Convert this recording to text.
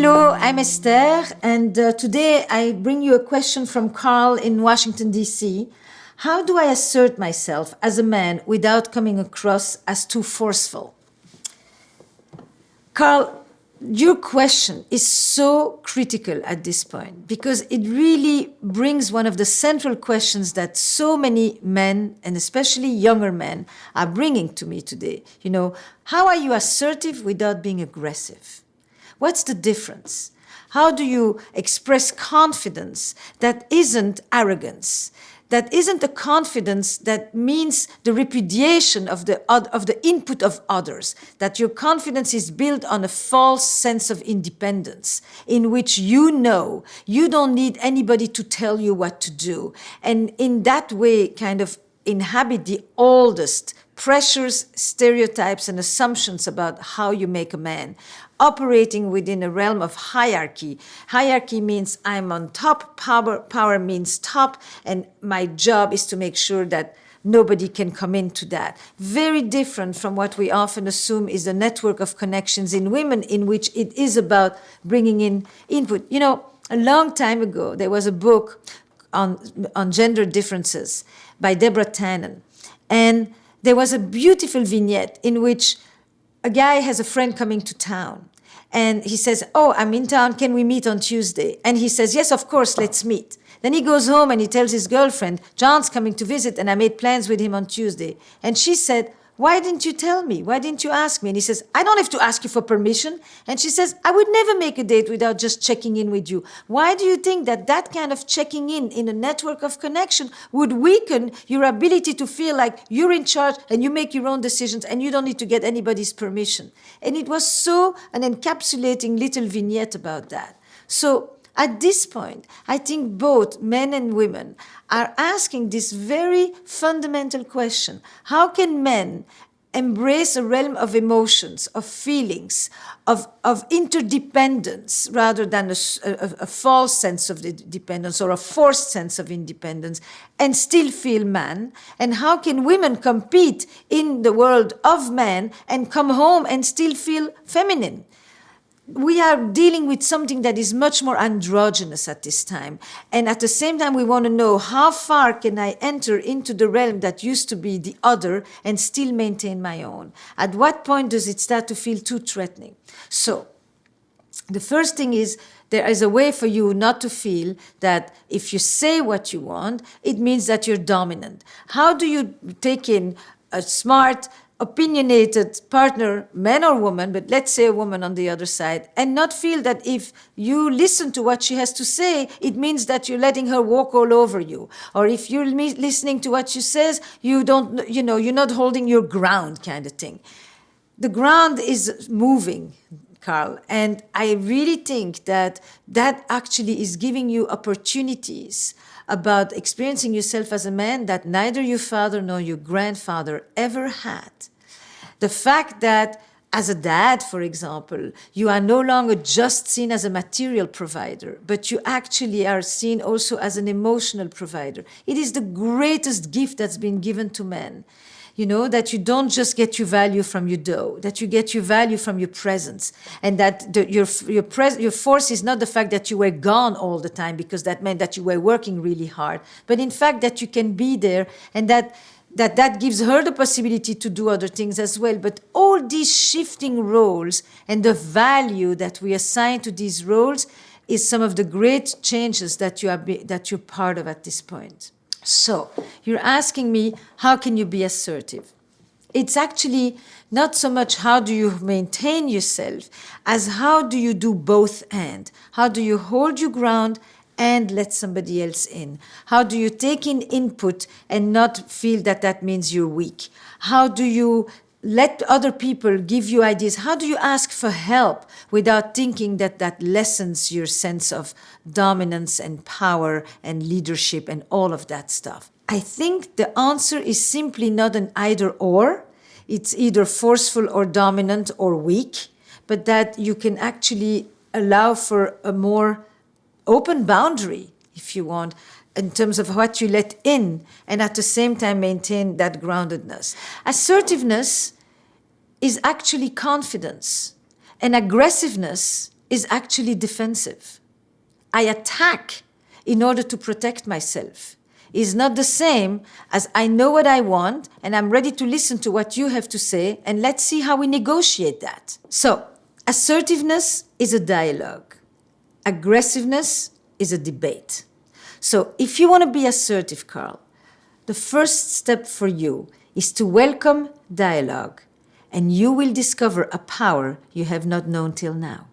Hello, I'm Esther, and today I bring you a question from Carl in Washington, D.C. How do I assert myself as a man without coming across as too forceful? Carl, your question is so critical at this point because it really brings one of the central questions that so many men, and especially younger men, are bringing to me today. You know, how are you assertive without being aggressive? What's the difference? How do you express confidence that isn't arrogance? That isn't a confidence that means the repudiation of the input of others, that your confidence is built on a false sense of independence, in which you know you don't need anybody to tell you what to do. And in that way, kind of inhabit the oldest pressures, stereotypes, and assumptions about how you make a man, operating within a realm of hierarchy. Hierarchy means I'm on top, power means top, and my job is to make sure that nobody can come into that. Very different from what we often assume is a network of connections in women, in which it is about bringing in input. You know, a long time ago, there was a book on gender differences by Deborah Tannen, and there was a beautiful vignette in which a guy has a friend coming to town. And he says, oh, I'm in town, can we meet on Tuesday? And he says, yes, of course, let's meet. Then he goes home and he tells his girlfriend, John's coming to visit and I made plans with him on Tuesday. And she said, why didn't you tell me? Why didn't you ask me? And he says, I don't have to ask you for permission. And she says, I would never make a date without just checking in with you. Why do you think that that kind of checking in a network of connection would weaken your ability to feel like you're in charge and you make your own decisions and you don't need to get anybody's permission? And it was so an encapsulating little vignette about that. So at this point, I think both men and women are asking this very fundamental question. How can men embrace a realm of emotions, of feelings, of interdependence, rather than a false sense of dependence or a forced sense of independence, and still feel man? And how can women compete in the world of men and come home and still feel feminine? We are dealing with something that is much more androgynous at this time. And at the same time, we want to know how far can I enter into the realm that used to be the other and still maintain my own? At what point does it start to feel too threatening? So the first thing is, there is a way for you not to feel that if you say what you want, it means that you're dominant. How do you take in a smart, opinionated partner, man or woman, but let's say a woman on the other side, and not feel that if you listen to what she has to say, it means that you're letting her walk all over you. Or if you're listening to what she says, you're not holding your ground, kind of thing. The ground is moving, Carl, and I really think that that actually is giving you opportunities about experiencing yourself as a man that neither your father nor your grandfather ever had. The fact that as a dad, for example, you are no longer just seen as a material provider, but you actually are seen also as an emotional provider. It is the greatest gift that's been given to men. You know, that you don't just get your value from your dough, that you get your value from your presence, and that your force is not the fact that you were gone all the time, because that meant that you were working really hard, but in fact that you can be there, and that gives her the possibility to do other things as well. But all these shifting roles and the value that we assign to these roles is some of the great changes that you're part of at this point. So you're asking me, how can you be assertive? It's actually not so much how do you maintain yourself as how do you do both and. How do you hold your ground and let somebody else in? How do you take in input and not feel that that means you're weak? How do you let other people give you ideas? How do you ask for help without thinking that that lessens your sense of dominance and power and leadership and all of that stuff? I think the answer is simply not an either or. It's either forceful or dominant or weak, but that you can actually allow for a more open boundary, if you want, in terms of what you let in, and at the same time maintain that groundedness. Assertiveness is actually confidence, and aggressiveness is actually defensive. I attack in order to protect myself. Is not the same as I know what I want and I'm ready to listen to what you have to say and let's see how we negotiate that. So, assertiveness is a dialogue. Aggressiveness is a debate. So, if you want to be assertive, Carl, the first step for you is to welcome dialogue, and you will discover a power you have not known till now.